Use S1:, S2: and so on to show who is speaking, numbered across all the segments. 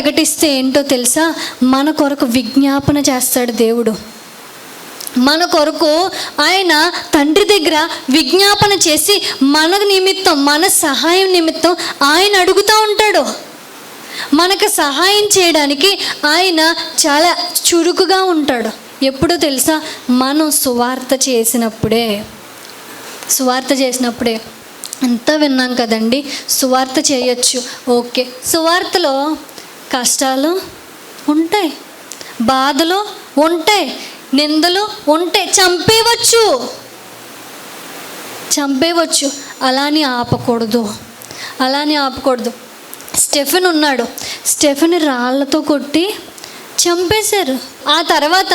S1: ప్రకటిస్తే ఏంటో తెలుసా? మన కొరకు విజ్ఞాపన చేస్తాడు దేవుడు. మన కొరకు ఆయన తండ్రి దగ్గర విజ్ఞాపన చేసి మన నిమిత్తం, మన సహాయం నిమిత్తం ఆయన అడుగుతూ ఉంటాడు. మనకు సహాయం చేయడానికి ఆయన చాలా చురుకుగా ఉంటాడు. ఎప్పుడో తెలుసా? మనం సువార్త చేసినప్పుడే. అంతా విన్నాం కదండి, సువార్త చేయొచ్చు, ఓకే. సువార్తలో కష్టాలు ఉంటాయి, బాధలు ఉంటాయి, నిందలు ఉంటాయి, చంపేవచ్చు. అలాని ఆపకూడదు. స్టెఫెన్ ఉన్నాడు, స్టెఫెన్ రాళ్ళతో కొట్టి చంపేశారు. ఆ తర్వాత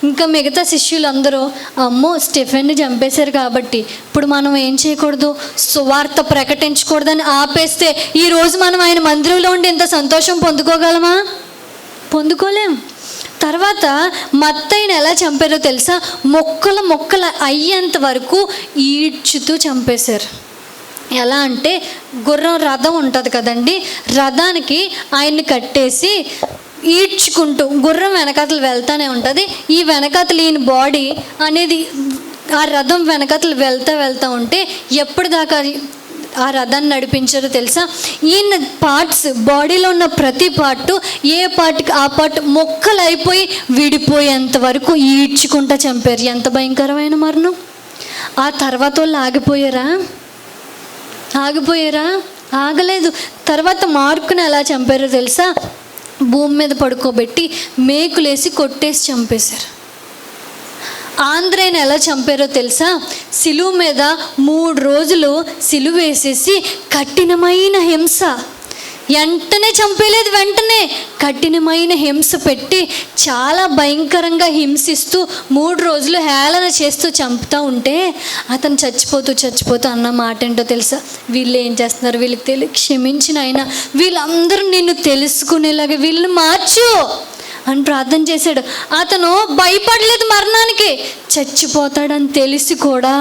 S1: ఇంకా మిగతా శిష్యులందరూ అమ్మో స్టెఫెన్ని చంపేశారు కాబట్టి ఇప్పుడు మనం ఏం చేయకూడదు, సువార్త ప్రకటించకూడదని ఆపేస్తే ఈరోజు మనం ఆయన మందిరంలో ఉండి ఇంత సంతోషం పొందుకోగలమా? పొందుకోలేం. తర్వాత మత్తయిని ఎలా చంపారో తెలుసా? మొక్కలు అయ్యేంత వరకు ఈడ్చుతూ చంపేశారు. ఎలా అంటే గుర్రం రథం ఉంటుంది కదండి, రథానికి ఆయన్ని కట్టేసి ఈడ్చుకుంటూ గుర్రం వెనకాతలు వెళ్తానే ఉంటుంది. ఈ వెనకాతలు ఈయన బాడీ అనేది ఆ రథం వెనకాతలు వెళ్తూ ఉంటే ఎప్పటిదాకా ఆ రథాన్ని నడిపించారో తెలుసా? ఈయన పార్ట్స్, బాడీలో ఉన్న ప్రతి పార్టు ఏ పార్ట్కి ఆ పార్ట్ మొక్కలు అయిపోయి విడిపోయేంత వరకు ఈడ్చుకుంటూ చంపారు. ఎంత భయంకరమైన మరణం! ఆ తర్వాత వాళ్ళు ఆగిపోయారా? ఆగలేదు. తర్వాత మార్కుని ఎలా చంపారో తెలుసా? భూమి మీద పడుకోబెట్టి మేకులేసి కొట్టేసి చంపేశారు. ఆంధ్రేని ఎలా చంపారో తెలుసా? సిలువ మీద 3 రోజులు సిలువ వేసేసి కఠినమైన హింస, వెంటనే చంపేలేదు, వెంటనే కఠినమైన హింస పెట్టి చాలా భయంకరంగా హింసిస్తూ 3 రోజులు హేళన చేస్తూ చంపుతూ ఉంటే అతను చచ్చిపోతూ అన్న మాట ఏంటో తెలుసా? వీళ్ళు ఏం చేస్తున్నారు, వీళ్ళకి క్షమించిన ఆయన, వీళ్ళందరూ నిన్ను తెలుసుకునేలాగా వీళ్ళని మార్చు అని ప్రార్థన చేశాడు. అతను భయపడలేదు మరణానికి, చచ్చిపోతాడని తెలిసి కూడా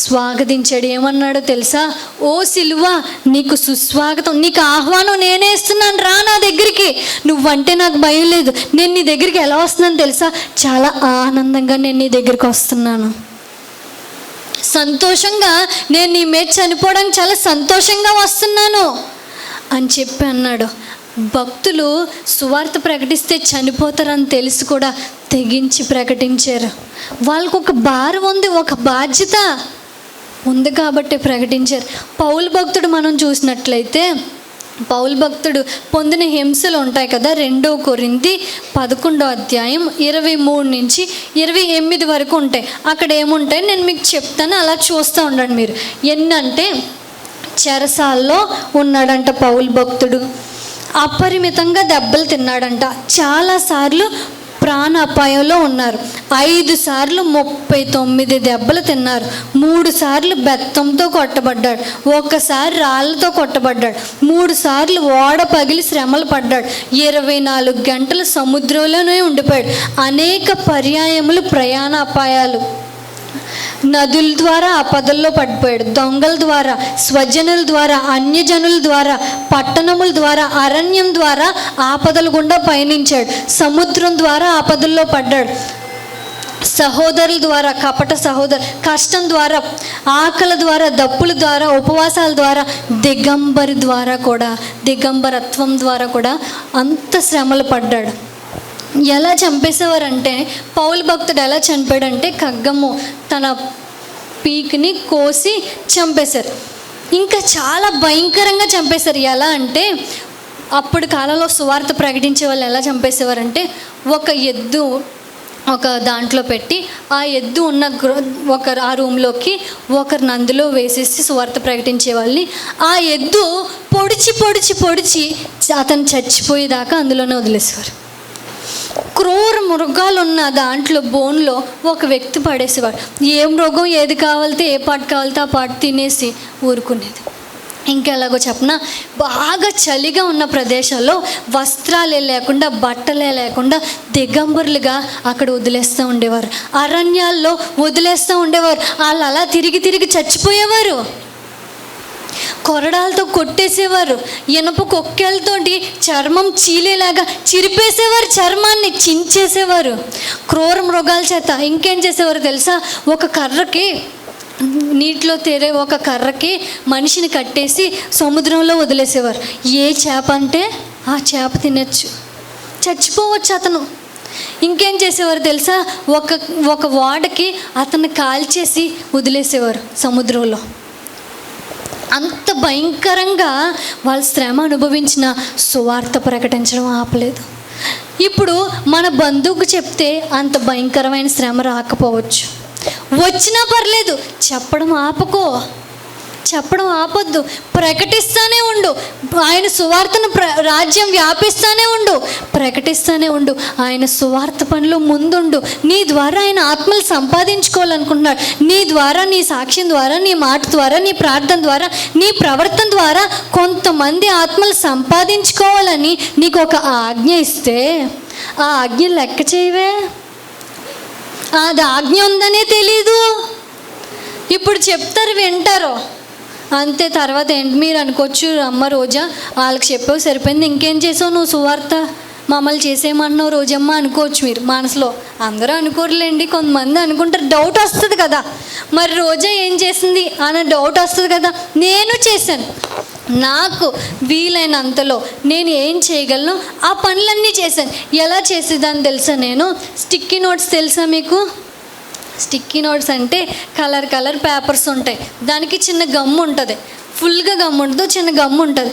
S1: స్వాగతించాడు. ఏమన్నాడో తెలుసా? ఓ సిలువ, నీకు సుస్వాగతం, నీకు ఆహ్వానం నేనే ఇస్తున్నాను, రా నా దగ్గరికి. నువ్వంటే నాకు భయం లేదు. నేను నీ దగ్గరికి ఎలా వస్తున్నాను తెలుసా? చాలా ఆనందంగా నేను నీ దగ్గరికి వస్తున్నాను, సంతోషంగా, నేను నీ మీద చనిపోవడానికి చాలా సంతోషంగా వస్తున్నాను అని చెప్పి అన్నాడు. భక్తులు సువార్త ప్రకటిస్తే చనిపోతారని తెలిసి కూడా తెగించి ప్రకటించారు. వాళ్ళకు ఒక భారం ఉంది, ఒక బాధ్యత ఉంది కాబట్టి ప్రకటించారు. పౌలు భక్తుడు మనం చూసినట్లయితే, పౌలు భక్తుడు పొందిన హింసలు ఉంటాయి కదా. 2 కొరింథీ 11వ అధ్యాయం 23 నుంచి 28 వరకు ఉంటాయి. అక్కడ ఏముంటాయి నేను మీకు చెప్తాను, అలా చూస్తూ ఉండండి మీరు. ఎన్నంటే చెరసాల్లో ఉన్నాడంట పౌలు భక్తుడు, అపరిమితంగా దెబ్బలు తిన్నాడంట, చాలాసార్లు ప్రాణాపాయంలో ఉన్నారు, 5 సార్లు 39 దెబ్బలు తిన్నారు, 3 సార్లు బెత్తంతో కొట్టబడ్డాడు, 1 సారి రాళ్ళతో కొట్టబడ్డాడు, 3 సార్లు ఓడ పగిలి శ్రమలు పడ్డాడు, 24 గంటలు సముద్రంలోనే ఉండిపోయాడు, అనేక పర్యాయములు ప్రయాణ అపాయాలు, నదుల ద్వారా ఆపదల్లో పడిపోయాడు, దొంగల ద్వారా, స్వజనుల ద్వారా, అన్యజనుల ద్వారా, పట్టణముల ద్వారా, అరణ్యం ద్వారా ఆపదల గుండా పయనించాడు, సముద్రం ద్వారా ఆపదల్లో పడ్డాడు, సహోదరుల ద్వారా, కపట సహోదరు, కష్టం ద్వారా, ఆకలి ద్వారా, దప్పుల ద్వారా, ఉపవాసాల ద్వారా, దిగంబరత్వం ద్వారా కూడా అంత శ్రమలు పడ్డాడు. ఎలా చంపేసేవారంటే, పౌలు భక్తుడు ఎలా చనిపోయాడంటే ఖడ్గము తన పీక్ని కోసి చంపేశారు. ఇంకా చాలా భయంకరంగా చంపేశారు. ఎలా అంటే అప్పుడు కాలంలో సువార్త ప్రకటించే వాళ్ళు ఎలా చంపేసేవారంటే, ఒక ఎద్దు ఒక దాంట్లో పెట్టి ఆ ఎద్దు ఉన్న ఆ రూమ్లోకి ఒకరిని అందులో వేసేసి సువార్త ప్రకటించే వాళ్ళని ఆ ఎద్దు పొడిచి అతను చచ్చిపోయేదాకా అందులోనే వదిలేసేవారు. క్రూర మృగాలు ఉన్న దాంట్లో బోన్లో ఒక వ్యక్తి పడేసేవాడు. ఏ మృగం ఏది కావాలితే ఏ పాటు కావాలితే ఆ పాటు తినేసి ఊరుకునేది. ఇంకెలాగో చెప్పనా, బాగా చలిగా ఉన్న ప్రదేశాల్లో వస్త్రాలే లేకుండా, బట్టలే లేకుండా దిగంబరులుగా అక్కడ వదిలేస్తూ ఉండేవారు, అరణ్యాల్లో వదిలేస్తూ ఉండేవారు. వాళ్ళు అలా తిరిగి చచ్చిపోయేవారు. కొరడాలతో కొట్టేసేవారు, ఇనప కొక్కెలతోటి చర్మం చీలేలాగా చిరిపేసేవారు, చర్మాన్ని చించేసేవారు. క్రూర మృగాల చేత ఇంకేం చేసేవారు తెలుసా? ఒక కర్రకి, నీటిలో తేరే ఒక కర్రకి మనిషిని కట్టేసి సముద్రంలో వదిలేసేవారు. ఏ చేప అంటే ఆ చేప తినచ్చు, చచ్చిపోవచ్చు అతను. ఇంకేం చేసేవారు తెలుసా? ఒక ఓడకి అతన్ని కాల్చేసి వదిలేసేవారు సముద్రంలో. అంత భయంకరంగా వాళ్ళ శ్రమ అనుభవించిన సువార్త ప్రకటించడం ఆపలేదు. ఇప్పుడు మన బంధువుకు చెప్తే అంత భయంకరమైన శ్రమ రాకపోవచ్చు, వచ్చినా పర్లేదు, చెప్పడం ఆపొద్దు. ప్రకటిస్తూనే ఉండు. ఆయన సువార్తను రాజ్యం వ్యాపిస్తూనే ఉండు, ప్రకటిస్తూనే ఉండు. ఆయన సువార్త పనిలో ముందుండు. నీ ద్వారా ఆయన ఆత్మలు సంపాదించుకోవాలనుకుంటున్నాడు. నీ ద్వారా, నీ సాక్ష్యం ద్వారా, నీ మాట ద్వారా, నీ ప్రార్థన ద్వారా, నీ ప్రవర్తన ద్వారా కొంతమంది ఆత్మలు సంపాదించుకోవాలని నీకు ఒక ఆజ్ఞ ఇస్తే ఆ ఆజ్ఞ లెక్క చేయవే. అది ఆజ్ఞ ఉందనే తెలీదు. ఇప్పుడు చెప్తారు, వింటారు, అంతే. తర్వాత ఏంటి మీరు అనుకోవచ్చు, అమ్మ రోజా వాళ్ళకి చెప్పావు సరిపోయింది, ఇంకేం చేసావు నువ్వు సువార్త, మమ్మల్ని చేసేయమన్నావు రోజమ్మ అనుకోవచ్చు మీరు మనసులో. అందరూ అనుకోరులేండి, కొంతమంది అనుకుంటారు. డౌట్ వస్తుంది కదా, మరి రోజా ఏం చేసింది అన్న డౌట్ వస్తుంది కదా. నేను చేశాను, నాకు వీలైనంతలో నేను ఏం చేయగలను ఆ పనులన్నీ చేశాను. ఎలా చేసేదాన్ని తెలుసా? నేను స్టిక్కీ నోట్స్ తెలుసా మీకు? స్టిక్కీ నోట్స్ అంటే కలర్ పేపర్స్ ఉంటాయి, దానికి చిన్న గమ్ము ఉంటుంది, ఫుల్గా గమ్ము ఉండదు, చిన్న గమ్ము ఉంటుంది.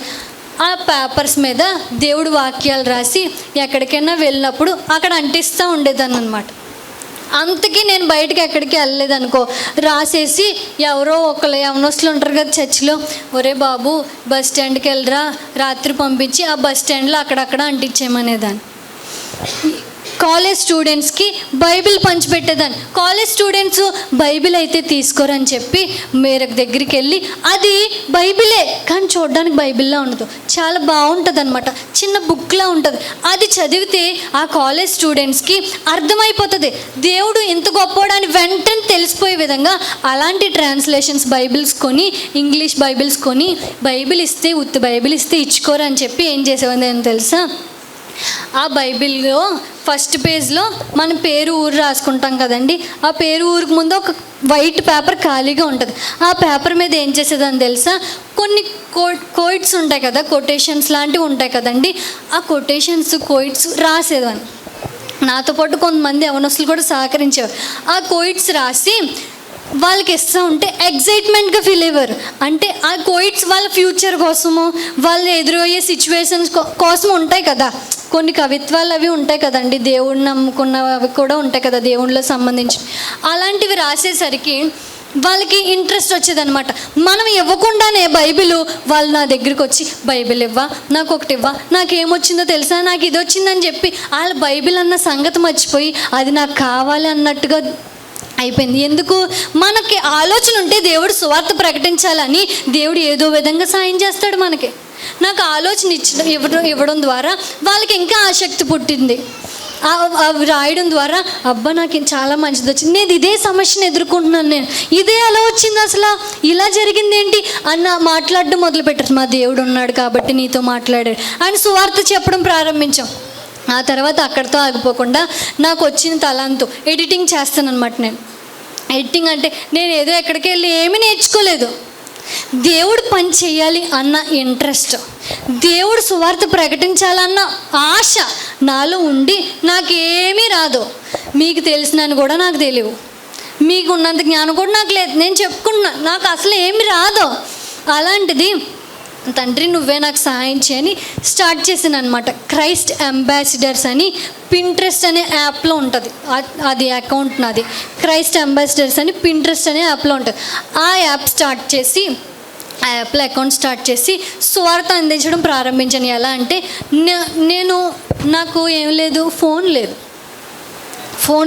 S1: ఆ పేపర్స్ మీద దేవుడు వాక్యాలు రాసి ఎక్కడికైనా వెళ్ళినప్పుడు అక్కడ అంటిస్తూ ఉండేదాన్ని అనమాట. అంతకీ నేను బయటకు ఎక్కడికి వెళ్ళలేదనుకో, రాసేసి ఎవరో ఒకళ్ళు యవనస్తులు ఉంటారు కదా చర్చిలో, ఒరే బాబు బస్ స్టాండ్కి వెళ్ళరా, రాత్రి పంపించి ఆ బస్ స్టాండ్లో అక్కడక్కడ అంటించేయమనేదాన్ని. కాలేజ్ స్టూడెంట్స్కి బైబిల్ పంచిపెట్టేదాన్ని. కాలేజ్ స్టూడెంట్స్ బైబిల్ అయితే తీసుకోరని చెప్పి మేరకు దగ్గరికి వెళ్ళి, అది బైబిలే కానీ చూడడానికి బైబిల్లా ఉండదు, చాలా బాగుంటుంది అనమాట, చిన్న బుక్లా ఉంటుంది. అది చదివితే ఆ కాలేజ్ స్టూడెంట్స్కి అర్థమైపోతుంది దేవుడు ఇంత గొప్పవాడని వెంటనే తెలిసిపోయే విధంగా అలాంటి ట్రాన్స్లేషన్స్ బైబిల్స్ కొని, ఇంగ్లీష్ బైబిల్స్ కొని, బైబిల్ ఇస్తే ఇచ్చుకోరని చెప్పి ఏం చేసేవాడిని నేను తెలుసా? ఆ బైబిల్లో ఫస్ట్ పేజ్లో మన పేరు ఊరు రాసుకుంటాం కదండి, ఆ పేరు ఊరికి ముందు ఒక వైట్ పేపర్ ఖాళీగా ఉంటుంది. ఆ పేపర్ మీద ఏం చేసేదని తెలుసా? కొన్ని కోయిట్స్ ఉంటాయి కదా, కొటేషన్స్ లాంటివి ఉంటాయి కదండి, ఆ కోయిట్స్ రాసేదాన్ని. నాతో పాటు కొంతమంది యవనస్తులు కూడా సహకరించేవారు. ఆ కోయిట్స్ రాసి వాళ్ళకి ఇస్తూ ఉంటే ఎగ్జైట్మెంట్గా ఫీల్ అయ్యేవారు. అంటే ఆ కోయిట్స్ వాళ్ళ ఫ్యూచర్ కోసము, వాళ్ళు ఎదురయ్యే సిచ్యువేషన్స్ కోసం ఉంటాయి కదా, కొన్ని కవిత్వాలు అవి ఉంటాయి కదండి, దేవుడిని నమ్ముకున్నవి కూడా ఉంటాయి కదా, దేవుళ్ళలో సంబంధించి. అలాంటివి రాసేసరికి వాళ్ళకి ఇంట్రెస్ట్ వచ్చేదనమాట. మనం ఇవ్వకుండానే బైబిల్ వాళ్ళు నా దగ్గరికి వచ్చి, బైబిల్ ఇవ్వా, నాకు ఒకటి ఇవ్వా, నాకేమొచ్చిందో తెలుసా, నాకు ఇది వచ్చిందని చెప్పి వాళ్ళు బైబిల్ అన్న సంగతి మర్చిపోయి అది నాకు కావాలి అన్నట్టుగా అయిపోయింది. ఎందుకు? మనకి ఆలోచన ఉంటే దేవుడు సువార్త ప్రకటించాలని దేవుడు ఏదో విధంగా సాయం చేస్తాడు మనకి. నాకు ఆలోచన ఇవ్వడం ద్వారా వాళ్ళకి ఇంకా ఆసక్తి పుట్టింది. అవి రాయడం ద్వారా అబ్బా నాకు చాలా మంచిది వచ్చింది, నేను ఇదే సమస్యను ఎదుర్కొంటున్నాను, నేను ఇదే అలా వచ్చింది, అసలు ఇలా జరిగింది ఏంటి అన్న మాట్లాడడం మొదలుపెట్టారు. మా దేవుడు ఉన్నాడు కాబట్టి నీతో మాట్లాడాడు అని సువార్త చెప్పడం ప్రారంభించాం. ఆ తర్వాత అక్కడితో ఆగిపోకుండా నాకు వచ్చిన తలాంతు ఎడిటింగ్ చేస్తాను అనమాట. నేను ఎడిటింగ్ అంటే నేను ఏదో ఎక్కడికి వెళ్ళి ఏమీ నేర్చుకోలేదు, దేవుడు పని చేయాలి అన్న ఇంట్రెస్ట్, దేవుడు సువార్త ప్రకటించాలన్న ఆశ నాలో ఉండి, నాకేమీ రాదు, మీకు తెలిసినని కూడా నాకు తెలియవు, మీకు ఉన్నంత జ్ఞానం కూడా నాకు లేదు, నేను చెప్పుకున్నా నాకు అసలు ఏమి రాదు. అలాంటిది తండ్రి నువ్వే నాకు సహాయం చేయని స్టార్ట్ చేశాను అనమాట. క్రైస్ట్ అంబాసిడర్స్ అని పింట్రెస్ట్ అనే యాప్లో ఉంటుంది, అది అకౌంట్ నాది. క్రైస్ట్ అంబాసిడర్స్ అని పింట్రెస్ట్ అనే యాప్లో ఉంటుంది. ఆ యాప్ స్టార్ట్ చేసి, ఆ యాప్లో అకౌంట్ స్టార్ట్ చేసి సువార్త అందించడం ప్రారంభించాను. ఎలా అంటే నాకు ఏం లేదు, ఫోన్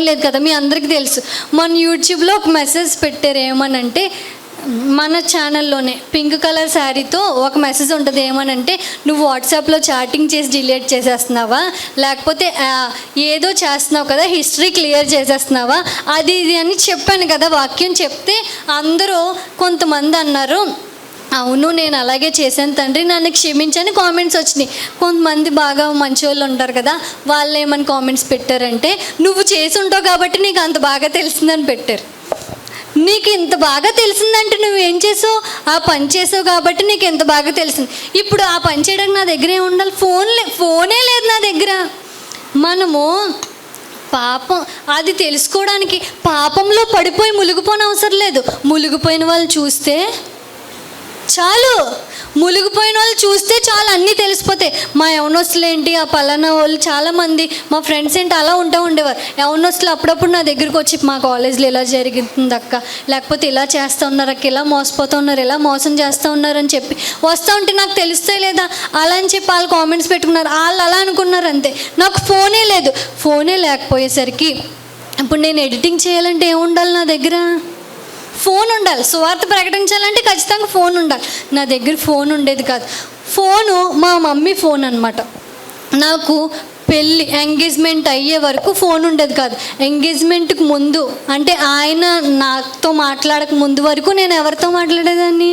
S1: లేదు కదా, మీ అందరికీ తెలుసు. మన యూట్యూబ్లో ఒక మెసేజ్ పెట్టారు, ఏమనంటే మన ఛానల్లోనే పింక్ కలర్ శారీతో ఒక మెసేజ్ ఉంటుంది, ఏమనంటే నువ్వు వాట్సాప్లో చాటింగ్ చేసి డిలీట్ చేసేస్తున్నావా, లేకపోతే ఏదో చేస్తున్నావు కదా, హిస్టరీ క్లియర్ చేసేస్తున్నావా, అది ఇది అని చెప్పాను కదా. వాక్యం చెప్తే అందరూ కొంతమంది అన్నారు, అవును, నేను అలాగే చేశాను తండ్రి, నన్ను క్షమించని కామెంట్స్ వచ్చినాయి. కొంతమంది బాగా మంచి వాళ్ళు ఉంటారు కదా, వాళ్ళు ఏమని కామెంట్స్ పెట్టారంటే, నువ్వు చేసి ఉంటావు కాబట్టి నీకు అంత బాగా తెలిసిందని పెట్టారు. నీకు ఇంత బాగా తెలిసిందంటే నువ్వేం చేసావు? ఆ పని చేసావు కాబట్టి నీకు ఎంత బాగా తెలిసింది. ఇప్పుడు ఆ పని చేయడానికి నా దగ్గర ఏమి ఉండాలి? ఫోనే లేదు నా దగ్గర. మనము పాపం అది తెలుసుకోవడానికి పాపంలో పడిపోయి మునిగిపోని అవసరం లేదు. మునిగిపోయిన వాళ్ళు చూస్తే చాలు, మునిగిపోయిన వాళ్ళు చూస్తే చాలు, అన్నీ తెలిసిపోతాయి. మా యవనస్తులు ఏంటి, ఆ పలానా వాళ్ళు చాలామంది మా ఫ్రెండ్స్ ఏంటి అలా ఉండేవారు. యవనస్తులు అప్పుడప్పుడు నా దగ్గరికి వచ్చి, మా కాలేజీలో ఇలా జరిగింది అక్క, లేకపోతే ఇలా చేస్తూ ఉన్నారు అక్క, ఇలా మోసపోతూ ఉన్నారు, ఇలా మోసం చేస్తూ ఉన్నారు అని చెప్పి వస్తూ ఉంటే నాకు తెలుస్తాయి లేదా అలా అని చెప్పి వాళ్ళు కామెంట్స్ పెట్టుకున్నారు. వాళ్ళు అలా అనుకున్నారు అంతే. నాకు ఫోనే లేదు. ఫోనే లేకపోయేసరికి ఇప్పుడు నేను ఎడిటింగ్ చేయాలంటే ఏముండాలి? నా దగ్గర ఫోన్ ఉండాలి. సువార్త ప్రకటించాలంటే ఖచ్చితంగా ఫోన్ ఉండాలి. నా దగ్గర ఫోన్ ఉండేది కాదు. ఫోను మా మమ్మీ ఫోన్ అనమాట. నాకు పెళ్ళి ఎంగేజ్మెంట్ అయ్యే వరకు ఫోన్ ఉండేది కాదు. ఎంగేజ్మెంట్కి ముందు అంటే ఆయన నాతో మాట్లాడక ముందు వరకు నేను ఎవరితో మాట్లాడేదాన్ని?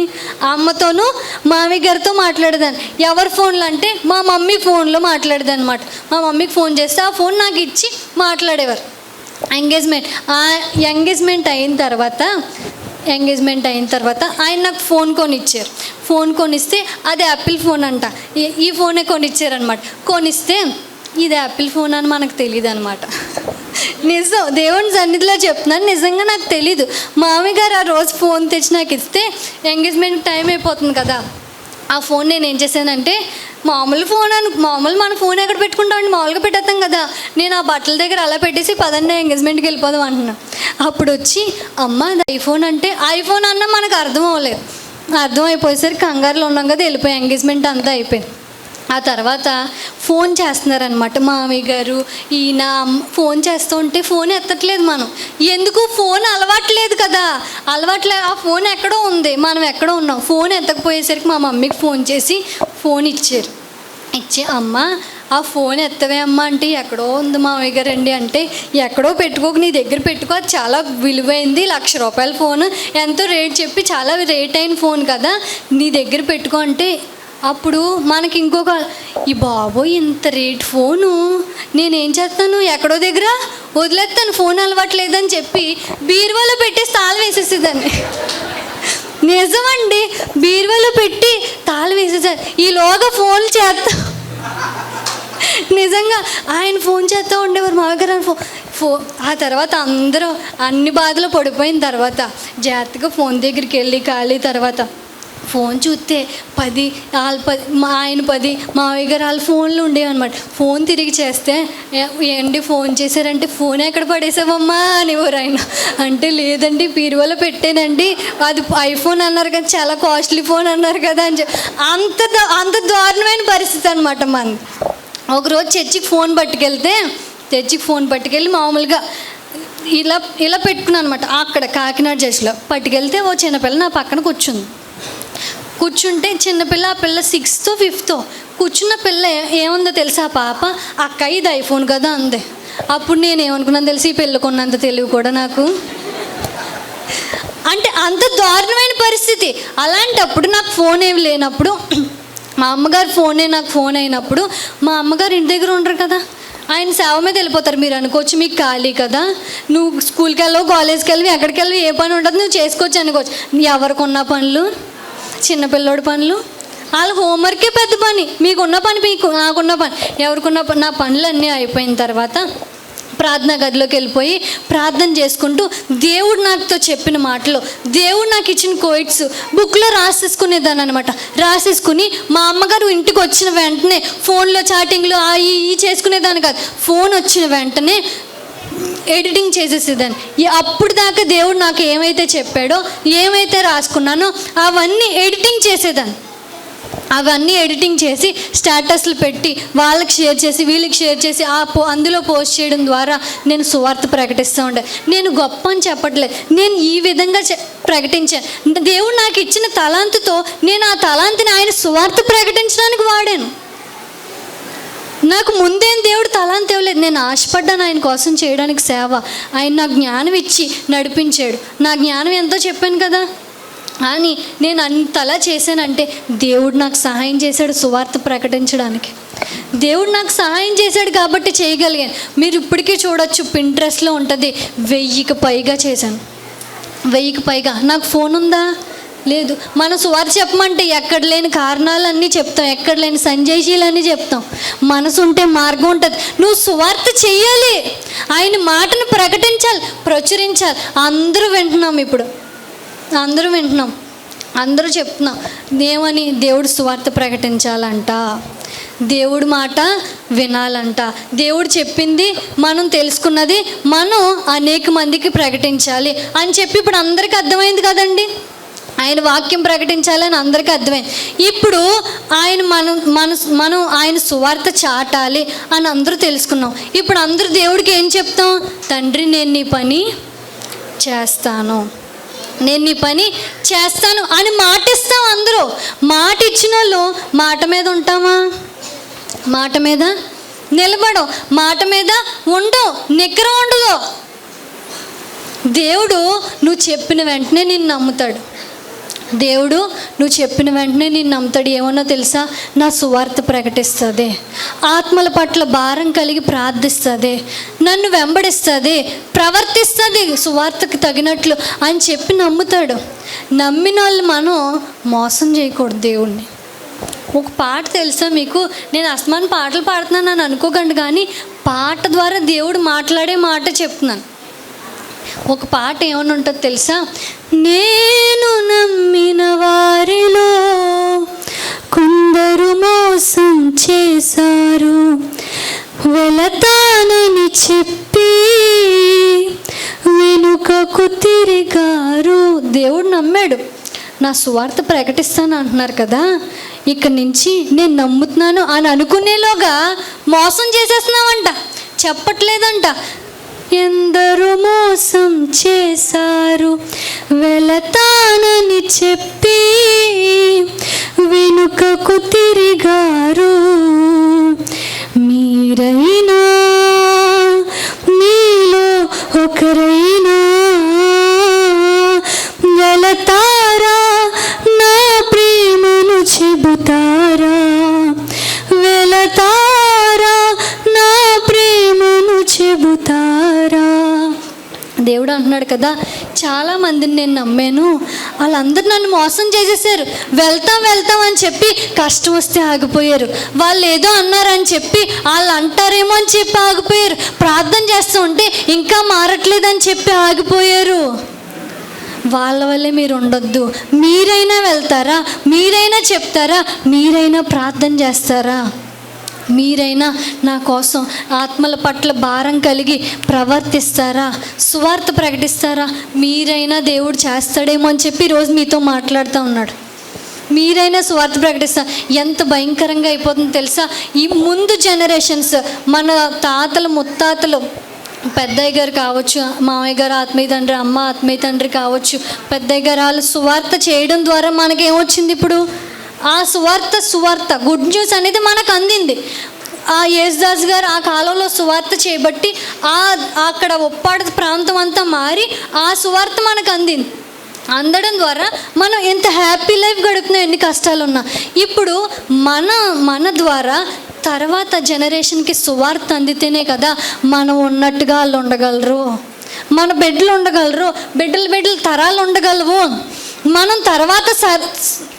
S1: అమ్మతోనూ మామయ్య గారితో మాట్లాడేదాన్ని. ఎవరి ఫోన్లో అంటే మా మమ్మీ ఫోన్లో మాట్లాడేదాన్ని అనమాట. మా మమ్మీకి ఫోన్ చేస్తే ఆ ఫోన్ నాకు ఇచ్చి మాట్లాడేవారు. ఎంగేజ్మెంట్ అయిన తర్వాత ఆయన నాకు ఫోన్ కొనిచ్చారు. ఫోన్ కొనిస్తే అది యాపిల్ ఫోన్ అంట. ఈ ఫోనే కొనిచ్చారనమాట. కొనిస్తే ఇది యాపిల్ ఫోన్ అని మనకు తెలియదు అనమాట. నిజం, దేవుని సన్నిధిలో చెప్తున్నాను, నిజంగా నాకు తెలీదు. మామయ్య గారు ఆ రోజు ఫోన్ తెచ్చి నాకు ఇస్తే ఎంగేజ్మెంట్ టైం అయిపోతుంది కదా, ఆ ఫోన్ నేను ఏం చేశానంటే మామూలు మన ఫోన్ ఎక్కడ పెట్టుకుంటామండి, మామూలుగా పెట్టేస్తాం కదా, నేను ఆ బట్టల దగ్గర అలా పెట్టేసి పదండి ఎంగేజ్మెంట్కి వెళ్ళిపోదాం అంటున్నా. అప్పుడు వచ్చి అమ్మ అది ఐఫోన్ అంటే, ఐఫోన్ అన్నా మనకు అర్థం అవ్వలేదు. అర్థం అయిపోయేసరికి కంగారులో ఉన్నాం కదా, వెళ్ళిపోయి ఎంగేజ్మెంట్ అంతా అయిపోయింది. ఆ తర్వాత ఫోన్ చేస్తున్నారనమాట మామయ్య గారు, ఈయన ఫోన్ చేస్తూ ఉంటే ఫోన్ ఎత్తట్లేదు. మనం ఎందుకు? ఫోన్ అలవాట్లేదు కదా, అలవాట్లేదు. ఆ ఫోన్ ఎక్కడో ఉంది, మనం ఎక్కడో ఉన్నాం. ఫోన్ ఎత్తకపోయేసరికి మా మమ్మీకి ఫోన్ చేసి ఫోన్ ఇచ్చారు. ఇచ్చి అమ్మ ఆ ఫోన్ ఎత్తవే అమ్మ అంటే, ఎక్కడో ఉంది మామయ్య గారు అండి అంటే, ఎక్కడో పెట్టుకోక నీ దగ్గర పెట్టుకో, అది చాలా విలువైంది, ₹1,00,000 ఫోన్, ఎంతో రేట్ చెప్పి చాలా రేట్ అయిన ఫోన్ కదా, నీ దగ్గర పెట్టుకో అంటే, అప్పుడు మనకి ఇంకొక ఈ బాబోయ్ ఇంత రేట్ ఫోను నేనేం చేస్తాను, ఎక్కడో దగ్గర వదిలేస్తాను, ఫోన్ అలవాట్లేదని చెప్పి బీరువాలో పెట్టేసి తాళం వేసేసేదాన్ని. నిజమండి, బీరువాలో పెట్టి తాళం వేసేసాను. ఈలోగా ఫోన్ చేస్తా, నిజంగా ఆయన ఫోన్ చేస్తూ ఉండేవారు మామగారు ఆ తర్వాత అందరూ అన్ని బాధలు పడిపోయిన తర్వాత జాగ్రత్తగా ఫోన్ దగ్గరికి వెళ్ళి ఖాళీ తర్వాత ఫోన్ చూస్తే 10 ఆయన 10 మావయ్య గారు వాళ్ళ ఫోన్లు ఉండేవన్నమాట. ఫోన్ తిరిగి చేస్తే ఏంటి ఫోన్ చేశారంటే, ఫోన్ ఎక్కడ పడేసావమ్మా అనేవారు ఆయన. అంటే లేదండి బీరువాలో పెట్టానండి, అది ఐఫోన్ అన్నారు కదా, చాలా కాస్ట్లీ ఫోన్ అన్నారు కదా అని చెప్పి అంత దారుణమైన పరిస్థితి అనమాట మనది. ఒకరోజు చర్చికి ఫోన్ పట్టుకెళ్ళి మామూలుగా ఇలా పెట్టుకున్నాను అనమాట. అక్కడ కాకినాడ చర్చిలో పట్టుకెళ్తే ఓ చిన్నపిల్ల నా పక్కన కూర్చుంటే చిన్నపిల్ల, ఆ పిల్ల 6th 5th కూర్చున్న పిల్ల ఏముందో తెలుసా, పాప అక్క ఇది ఐఫోన్ కదా అంది. అప్పుడు నేను ఏమనుకున్నాను తెలిసి, ఈ పిల్ల కొన్నంత తెలివి కూడా నాకు. అంటే అంత దారుణమైన పరిస్థితి. అలాంటప్పుడు నాకు ఫోన్ ఏమి లేనప్పుడు, మా అమ్మగారు ఫోనే నాకు ఫోన్ అయినప్పుడు, మా అమ్మగారు ఇంటి దగ్గర ఉండరు కదా, ఆయన సేవ మీద వెళ్ళిపోతారు. మీరు అనుకోవచ్చు మీకు ఖాళీ కదా, నువ్వు స్కూల్కి వెళ్ళవు, కాలేజ్కి వెళ్ళి, ఎక్కడికి వెళ్ళి, ఏ పని ఉండదు, నువ్వు చేసుకోవచ్చు అనుకోవచ్చు. ఎవరికున్న పనులు, చిన్నపిల్లోడి పనులు, వాళ్ళ హోంవర్కే పెద్ద పని, మీకున్న పని నాకున్న పని, ఎవరికున్న నా పనులన్నీ అయిపోయిన తర్వాత ప్రార్థనా గదిలోకి వెళ్ళిపోయి ప్రార్థన చేసుకుంటూ దేవుడు నాతో చెప్పిన మాటలు, దేవుడు నాకు ఇచ్చిన కోయిట్స్ బుక్లో రాసేసుకునేదాన్ని అనమాట. రాసేసుకుని మా అమ్మగారు ఇంటికి వచ్చిన వెంటనే ఫోన్లో చాటింగ్లు ఈ చేసుకునేదాన్ని కాదు, ఫోన్ వచ్చిన వెంటనే ఎడిటింగ్ చేసేసేదాన్ని. అప్పుడు దాకా దేవుడు నాకు ఏమైతే చెప్పాడో, ఏమైతే రాసుకున్నానో అవన్నీ ఎడిటింగ్ చేసేదాన్ని. అవన్నీ ఎడిటింగ్ చేసి స్టేటస్లు పెట్టి వాళ్ళకి షేర్ చేసి వీళ్ళకి షేర్ చేసి అందులో పోస్ట్ చేయడం ద్వారా నేను సువార్త ప్రకటిస్తూ ఉండే. నేను గొప్ప అని చెప్పట్లేదు, నేను ఈ విధంగా ప్రకటించాను. దేవుడు నాకు ఇచ్చిన తలాంతుతో నేను ఆ తలాంతిని ఆయన సువార్త ప్రకటించడానికి వాడాను. నాకు ముందేం దేవుడు తలాంతి ఇవ్వలేదు, నేను ఆశపడ్డాను ఆయన కోసం చేయడానికి సేవ. ఆయన నాకు జ్ఞానం ఇచ్చి నడిపించాడు. నా జ్ఞానం ఎంతో చెప్పాను కదా, అని నేను అంతలా చేశానంటే దేవుడు నాకు సహాయం చేశాడు సువార్త ప్రకటించడానికి. దేవుడు నాకు సహాయం చేశాడు కాబట్టి చేయగలిగాను. మీరు ఇప్పటికీ చూడొచ్చు, పింట్రెస్ట్లో ఉంటుంది, 1000కి పైగా చేశాను. 1000కి పైగా. నాకు ఫోన్ ఉందా? లేదు. మనం సువార్త చెప్పమంటే ఎక్కడ లేని కారణాలన్నీ చెప్తాం, ఎక్కడ లేని సంజయశీలన్నీ చెప్తాం. మనసు ఉంటే మార్గం ఉంటుంది. నువ్వు సువార్త చెయ్యాలి, ఆయన మాటను ప్రకటించాలి, ప్రచురించాలి. అందరూ వింటున్నాం, ఇప్పుడు అందరూ వింటున్నాం, అందరూ చెప్తున్నాం. ఏమని? దేవుడు సువార్త ప్రకటించాలంట, దేవుడి మాట వినాలంట, దేవుడు చెప్పింది మనం తెలుసుకున్నది మనం అనేక మందికి ప్రకటించాలి అని చెప్పి ఇప్పుడు అందరికీ అర్థమైంది కదండి. ఆయన వాక్యం ప్రకటించాలని అందరికీ అర్థమైంది. ఇప్పుడు ఆయన మనం ఆయన సువార్త చాటాలి అని అందరూ తెలుసుకున్నాం. ఇప్పుడు అందరూ దేవుడికి ఏం చెప్తాం? తండ్రి, నేను నీ పని చేస్తాను, నేను నీ పని చేస్తాను అని మాట ఇస్తాం. అందరూ మాట ఇచ్చిన వాళ్ళు మాట మీద ఉంటామా? మాట మీద నిలబడం, మాట మీద ఉండవు, నిక్కర ఉండదు. దేవుడు నువ్వు చెప్పిన వెంటనే నిన్ను నమ్ముతాడు. దేవుడు నువ్వు చెప్పిన వెంటనే నేను నమ్ముతాడు. ఏమన్నా తెలుసా? నా సువార్త ప్రకటిస్తుంది, ఆత్మల పట్ల భారం కలిగి ప్రార్థిస్తుంది, నన్ను వెంబడిస్తుంది, ప్రవర్తిస్తుంది సువార్తకు తగినట్లు అని చెప్పి నమ్ముతాడు. నమ్మిన వాళ్ళు మనం మోసం చేయకూడదు దేవుణ్ణి. ఒక పాట తెలుసా మీకు? నేను అస్మాన్ పాటలు పాడుతున్నాను అని అనుకోకండి, కానీ పాట ద్వారా దేవుడు మాట్లాడే మాట చెప్తున్నాను. ఒక పాట ఏమని ఉంటుందో తెలుసా? నేను నమ్మిన వారిలో కొందరు మోసం చేశారు, వెళతానని చెప్పి వెనుకకు తిరిగారు. దేవుడు నమ్మాడు, నా సువార్త ప్రకటిస్తాను అంటున్నారు కదా, ఇక్కడి నుంచి నేను నమ్ముతున్నాను అని అనుకునేలోగా మోసం చేసేస్తున్నామంట, చెప్పట్లేదంట. ఎందరో మోసం చేశారు, వెళతానని చెప్పి వెనుకకు తిరిగారు. మీరైనా మీలో ఒకరైనా వెళతారా, నా ప్రేమను చెబుతారా, వెళతారా, నా ప్రేమను చెబుతారా. దేవుడు అంటున్నాడు కదా, చాలామందిని నేను నమ్మాను, వాళ్ళందరూ నన్ను మోసం చేసేసారు. వెళ్తాం వెళ్తాం అని చెప్పి కష్టం వస్తే ఆగిపోయారు. వాళ్ళు ఏదో అన్నారని చెప్పి వాళ్ళు అంటారేమో అని చెప్పి ఆగిపోయారు. ప్రార్థన చేస్తూ ఉంటే ఇంకా మారట్లేదని చెప్పి ఆగిపోయారు. వాళ్ళ వల్లే మీరు ఉండొద్దు. మీరైనా వెళ్తారా, మీరైనా చెప్తారా, మీరైనా ప్రార్థన చేస్తారా, మీరైనా నా కోసం ఆత్మల పట్ల భారం కలిగి ప్రవర్తిస్తారా, సువార్త ప్రకటిస్తారా, మీరైనా దేవుడు చేస్తాడేమో అని చెప్పి ఈరోజు మీతో మాట్లాడుతూ ఉన్నాడు. మీరైనా సువార్త ప్రకటిస్తారు. ఎంత భయంకరంగా అయిపోతుందో తెలుసా? ఈ ముందు జనరేషన్స్, మన తాతలు ముత్తాతలు, పెద్దయ్య గారు కావచ్చు, మామయ్య గారు ఆత్మీయ తండ్రి, అమ్మ ఆత్మీయ తండ్రి కావచ్చు, పెద్దయ్య గారు వాళ్ళు సువార్త చేయడం ద్వారా మనకేమొచ్చింది? ఇప్పుడు ఆ సువార్త గుడ్ న్యూస్ అనేది మనకు అందింది. ఆ యేసుదాస్ గారు ఆ కాలంలో సువార్త చేయబట్టి అక్కడ ఒప్పాడు ప్రాంతం అంతా మారి ఆ సువార్త మనకు అందింది. అందడం ద్వారా మనం ఎంత హ్యాపీ లైఫ్ గడుపుతున్నాం, ఎన్ని కష్టాలు ఉన్నా. ఇప్పుడు మన ద్వారా తర్వాత జనరేషన్కి సువార్త అందితేనే కదా మనం ఉన్నట్టుగా వాళ్ళు ఉండగలరు, మన బిడ్డలు ఉండగలరు, బిడ్డలు తరాలు ఉండగలవు. మనం తర్వాత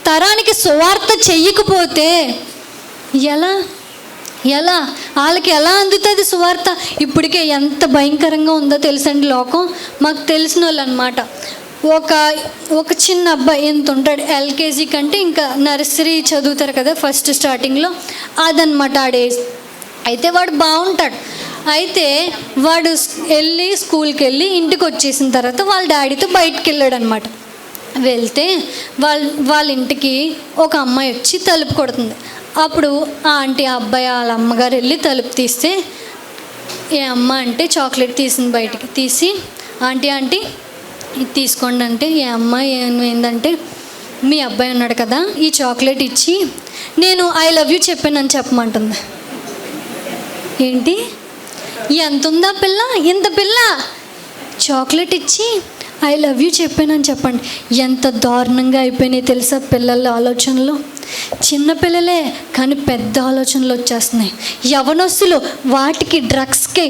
S1: తరానికి సువార్త చెయ్యకపోతే ఎలా వాళ్ళకి ఎలా అందుతుంది సువార్త? ఇప్పటికే ఎంత భయంకరంగా ఉందో తెలుసండి లోకం. మాకు తెలిసిన వాళ్ళు అనమాట, ఒక చిన్న అబ్బాయి ఎంత ఉంటాడు, ఎల్కేజీ కంటే ఇంకా నర్సరీ చదువుతారు కదా ఫస్ట్ స్టార్టింగ్లో, అదనమాట ఆడేజ్. అయితే వాడు బాగుంటాడు. అయితే వాడు స్కూల్కి వెళ్ళి ఇంటికి వచ్చేసిన తర్వాత వాళ్ళ డాడీతో బయటికి వెళ్ళాడు అనమాట. వెళ్తే వాళ్ళ ఇంటికి ఒక అమ్మాయి వచ్చి తలుపు కొడుతుంది. అప్పుడు ఆ ఆంటీ, ఆ అబ్బాయి వాళ్ళ అమ్మగారు వెళ్ళి తలుపు తీస్తే, ఏ అమ్మ అంటే చాక్లెట్ తీసింది, బయటికి తీసి ఆంటీ ఇది తీసుకోండి అంటే, ఏ అమ్మ ఏమైందంటే, మీ అబ్బాయి ఉన్నాడు కదా, ఈ చాక్లెట్ ఇచ్చి నేను ఐ లవ్ యూ చెప్పానని చెప్పమంటుంది. ఏంటి, ఎంత ఉందా పిల్ల, ఇంత పిల్ల చాక్లెట్ ఇచ్చి ఐ లవ్ యూ చెప్పానని చెప్పండి. ఎంత దారుణంగా అయిపోయినాయి తెలుసా పిల్లల ఆలోచనలు. చిన్నపిల్లలే కానీ పెద్ద ఆలోచనలు వచ్చేస్తున్నాయి. యవనస్తులు వాటికి, డ్రగ్స్కి,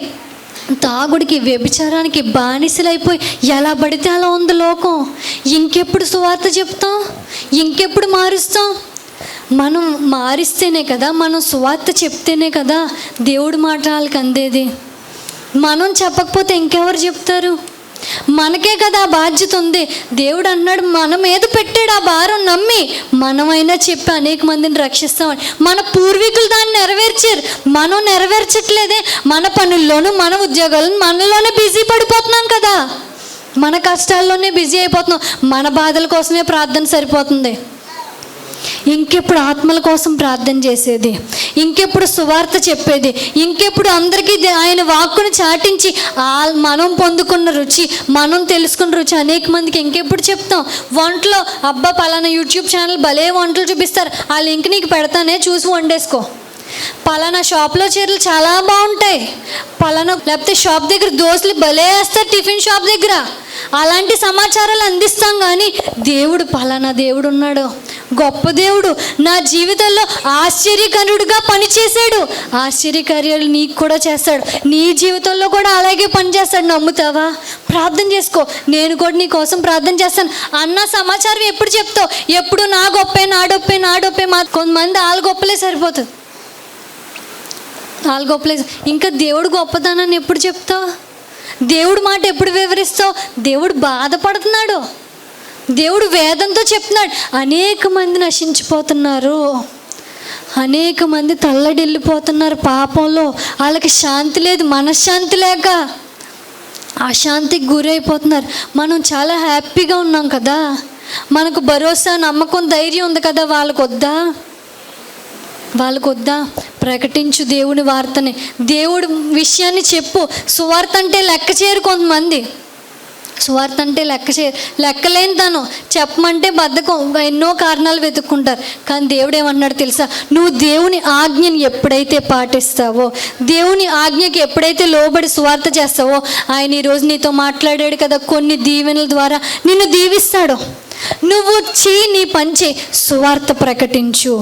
S1: తాగుడికి, వ్యభిచారానికి బానిసలైపోయి ఎలా పడితే అలా ఉంది లోకం. ఇంకెప్పుడు సువార్త చెప్తాం? ఇంకెప్పుడు మారుస్తాం? మనం మారిస్తేనే కదా, మనం సువార్త చెప్తేనే కదా దేవుడి మాట వాళ్ళకి అందేది. మనం చెప్పకపోతే ఇంకెవరు చెప్తారు? మనకే కదా ఆ బాధ్యత ఉంది. దేవుడు అన్నాడు మన మీద పెట్టాడు ఆ భారం, నమ్మి మనమైనా చెప్పి అనేక మందిని రక్షిస్తామని. మన పూర్వీకులు దాన్ని నెరవేర్చారు, మనం నెరవేర్చట్లేదే. మన పనుల్లోనూ, మన ఉద్యోగాలను, మనలోనే బిజీ పడిపోతున్నాం కదా. మన కష్టాల్లోనే బిజీ అయిపోతున్నాం. మన బాధల కోసమే ప్రార్థన సరిపోతుంది. ఇంకెప్పుడు ఆత్మల కోసం ప్రార్థన చేసేది? ఇంకెప్పుడు సువార్త చెప్పేది? ఇంకెప్పుడు అందరికీ ఆయన వాక్కును చాటించి మనం పొందుకున్న రుచి, మనం తెలుసుకున్న రుచి అనేక మందికి ఇంకెప్పుడు చెప్తాం? వంటలో అబ్బా పలానా యూట్యూబ్ ఛానల్ భలే వంటలు చూపిస్తారు, ఆ లింక్ నీకు పెడతానే, చూసి వండేసుకో. పలానా షాప్లో చీరలు చాలా బాగుంటాయి, పలానా లేకపోతే షాప్ దగ్గర దోశలు భలే వేస్తారు టిఫిన్ షాప్ దగ్గర, అలాంటి సమాచారాలు అందిస్తాం. కానీ దేవుడు, పలానా దేవుడు ఉన్నాడు, గొప్ప దేవుడు, నా జీవితంలో ఆశ్చర్యకరుడుగా పనిచేశాడు, ఆశ్చర్యకార్యాలు నీకు కూడా చేస్తాడు, నీ జీవితంలో కూడా అలాగే పనిచేస్తాడు. నమ్ముతావా? ప్రార్థన చేసుకో. నేను కూడా నీ కోసం ప్రార్థన చేస్తాను అన్న సమాచారం ఎప్పుడు చెప్తావు? ఎప్పుడు నా గొప్పే, నా డొప్పే, నా డొప్పే. మా కొంతమంది వాళ్ళ గొప్పలే సరిపోతుంది, వాళ్ళ గొప్పలే. ఇంకా దేవుడు గొప్పదనాన్ని ఎప్పుడు చెప్తావు? దేవుడు మాట ఎప్పుడు వివరిస్తావు? దేవుడు బాధపడుతున్నాడు, దేవుడు వేదంతో చెప్తున్నాడు. అనేక మంది నశించిపోతున్నారు, అనేక మంది తల్లడిల్లిపోతున్నారు పాపంలో. వాళ్ళకి శాంతి లేదు, మనశ్శాంతి లేక అశాంతికి గురైపోతున్నారు. మనం చాలా హ్యాపీగా ఉన్నాం కదా, మనకు భరోసా, నమ్మకం, ధైర్యం ఉంది కదా. వాళ్ళకు వద్దా? ప్రకటించు దేవుని వార్తని, దేవుడి విషయాన్ని చెప్పు. సువార్త అంటే లెక్క చేయరు కొంతమంది. సువార్త అంటే లెక్కలేని తను, చెప్పమంటే బద్ధకం, ఎన్నో కారణాలు వెతుక్కుంటారు. కానీ దేవుడు ఏమన్నాడు తెలుసా? నువ్వు దేవుని ఆజ్ఞని ఎప్పుడైతే పాటిస్తావో, దేవుని ఆజ్ఞకి ఎప్పుడైతే లోబడి సువార్త చేస్తావో, ఆయన ఈరోజు నీతో మాట్లాడాడు కదా, కొన్ని దీవెనల ద్వారా నిన్ను దీవిస్తాడు. నువ్వు నీ పని చేయి, సువార్త ప్రకటించు.